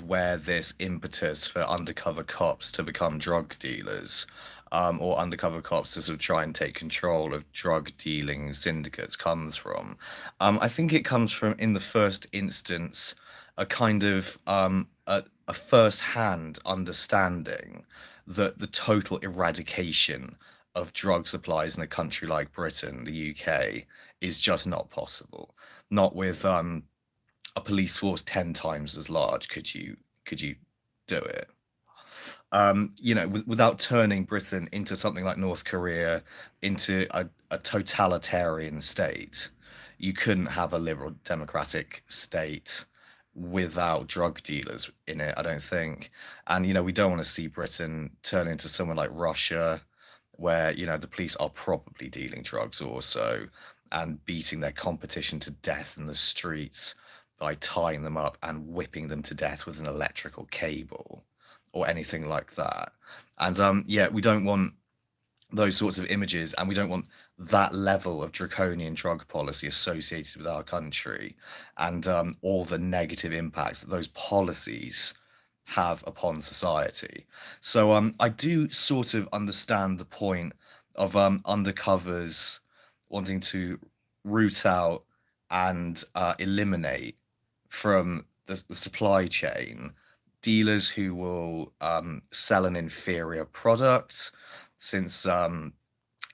where this impetus for undercover cops to become drug dealers, or undercover cops to sort of try and take control of drug dealing syndicates comes from. I think it comes from, in the first instance, a kind of a first-hand understanding that the total eradication of drug supplies in a country like Britain, the UK, is just not possible. Not with a police force 10 times as large could you do it. Without turning Britain into something like North Korea, into a totalitarian state. You couldn't have a liberal democratic state without drug dealers in it, I don't think. And we don't want to see Britain turn into somewhere like Russia, where the police are probably dealing drugs also, and beating their competition to death in the streets by tying them up and whipping them to death with an electrical cable or anything like that. And yeah, we don't want those sorts of images, and we don't want that level of draconian drug policy associated with our country, and all the negative impacts that those policies have upon society. So I do sort of understand the point of undercovers wanting to root out and eliminate from the supply chain dealers who will sell an inferior product, since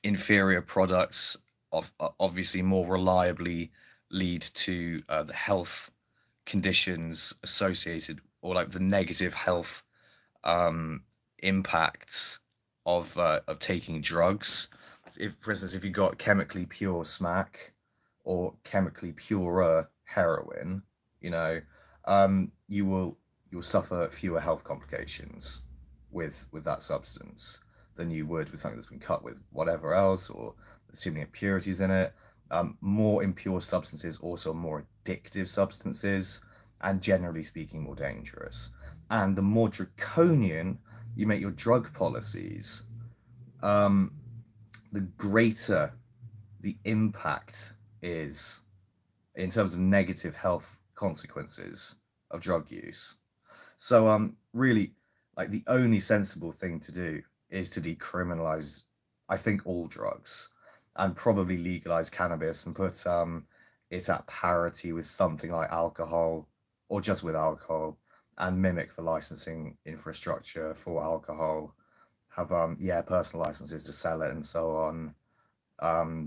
inferior products obviously more reliably lead to the health conditions associated, or like the negative health impacts of taking drugs. If, for instance, if you got chemically pure smack or chemically purer heroin, you will suffer fewer health complications with that substance than you would with something that's been cut with whatever else, or assuming impurities in it. More impure substances also are more addictive substances, and generally speaking, more dangerous. And the more draconian you make your drug policies, um, the greater the impact is in terms of negative health consequences of drug use. So really, like, the only sensible thing to do is to decriminalize, I think, all drugs, and probably legalize cannabis and put it at parity with something like alcohol, or just with alcohol, and mimic the licensing infrastructure for alcohol. Have yeah, personal licenses to sell it and so on,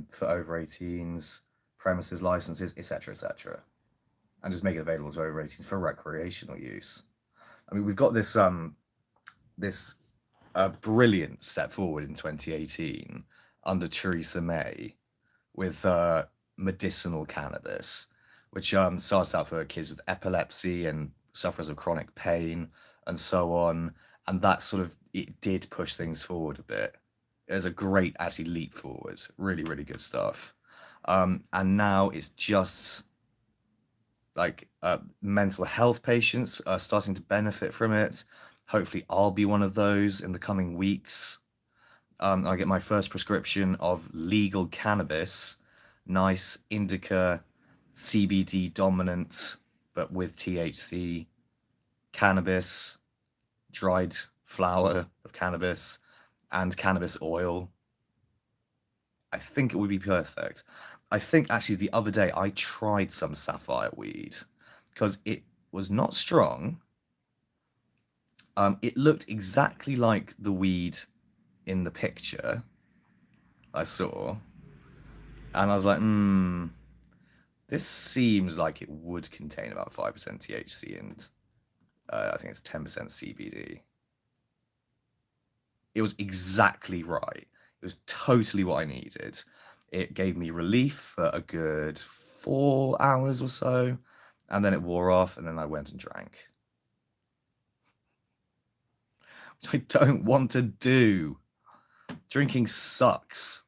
for over 18s, premises licenses, etc., etc., and just make it available to over 18s for recreational use. I mean, we've got this brilliant step forward in 2018 under Theresa May with medicinal cannabis, which starts out for kids with epilepsy and sufferers of chronic pain and so on. And that sort of, it did push things forward a bit. It was a great, actually, leap forward. Really, really good stuff. And now it's just like mental health patients are starting to benefit from it. Hopefully, I'll be one of those in the coming weeks. I get my first prescription of legal cannabis, nice indica, CBD dominant, but with THC, cannabis, dried flower of cannabis, and cannabis oil. I think it would be perfect. I think actually the other day I tried some sapphire weed because it was not strong. It looked exactly like the weed in the picture I saw, and I was like, this seems like it would contain about 5% THC and I think it's 10% CBD. It was exactly right. It was totally what I needed. It gave me relief for a good 4 hours or so, and then it wore off, and then I went and drank, which I don't want to do. Drinking sucks.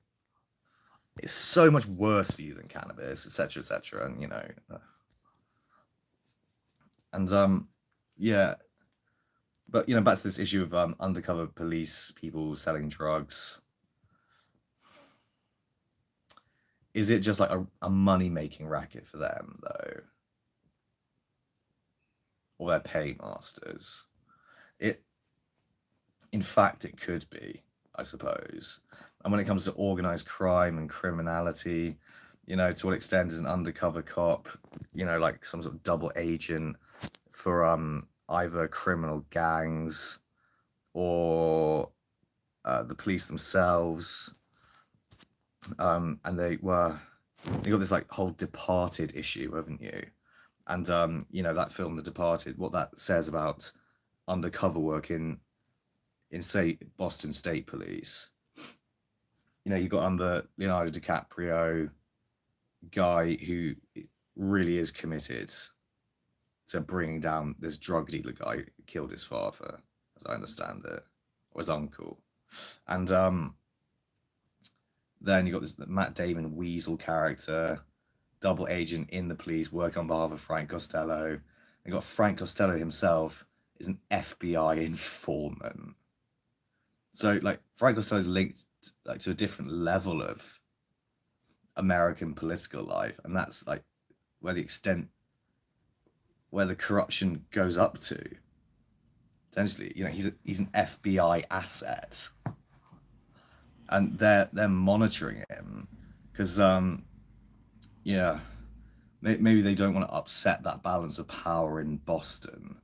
It's so much worse for you than cannabis, etc., etc. And yeah. But back to this issue of undercover police people selling drugs. Is it just like a money making racket for them though? or their paymasters. It, in fact, it could be, I suppose. And when it comes to organized crime and criminality, to what extent is an undercover cop, like some sort of double agent for either criminal gangs or the police themselves. And they got this like whole Departed issue, haven't you? And that film, The Departed, what that says about undercover work in say Boston State Police. You got under Leonardo DiCaprio, guy who really is committed to bringing down this drug dealer guy who killed his father, as I understand it, or his uncle. And then you got this Matt Damon Weasel character, double agent in the police, working on behalf of Frank Costello. You got Frank Costello himself is an FBI informant. So like Frank Costello is linked like to a different level of American political life, and that's like where the corruption goes up to. Essentially, he's an FBI asset, and they're monitoring him because maybe they don't want to upset that balance of power in Boston.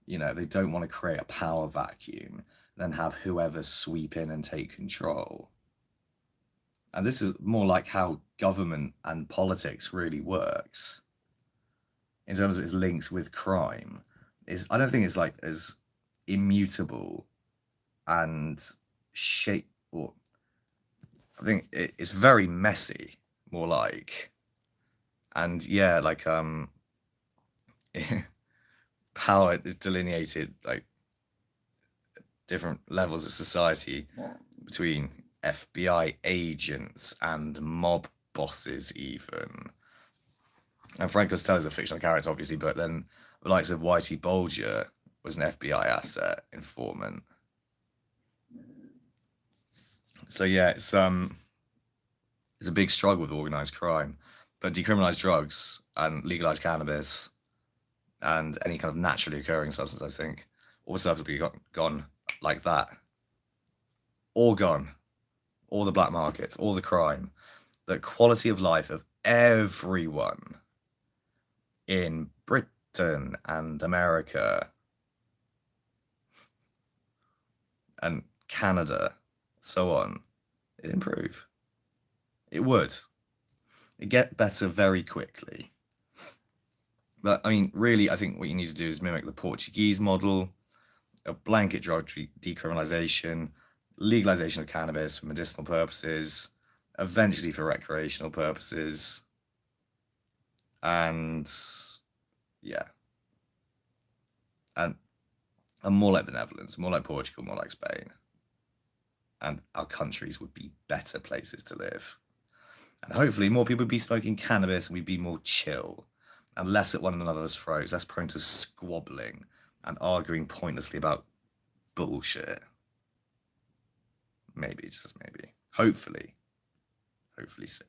They don't want to create a power vacuum, then have whoever sweep in and take control. And this is more like how government and politics really works in terms of its links with crime. I don't think it's like as immutable and shape, or I think it's very messy, more like. And yeah, like power is delineated like different levels of society between FBI agents and mob bosses even. And Frank Costello is a fictional character, obviously, but then the likes of Whitey Bulger was an FBI asset informant. So yeah, it's a big struggle with organized crime, but decriminalize drugs and legalize cannabis and any kind of naturally occurring substance, I think, all the stuff will be gone like that. All gone. All the black markets, all the crime, the quality of life of everyone in Britain and America and Canada, so on, it'd improve. It would. It'd get better very quickly. But I mean, really, I think what you need to do is mimic the Portuguese model, a blanket drug decriminalization, legalization of cannabis for medicinal purposes, eventually for recreational purposes, and yeah, and more like the Netherlands, more like Portugal, more like Spain, and our countries would be better places to live. And hopefully more people would be smoking cannabis and we'd be more chill and less at one another's throats, less prone to squabbling and arguing pointlessly about bullshit. Maybe, just maybe. Hopefully soon.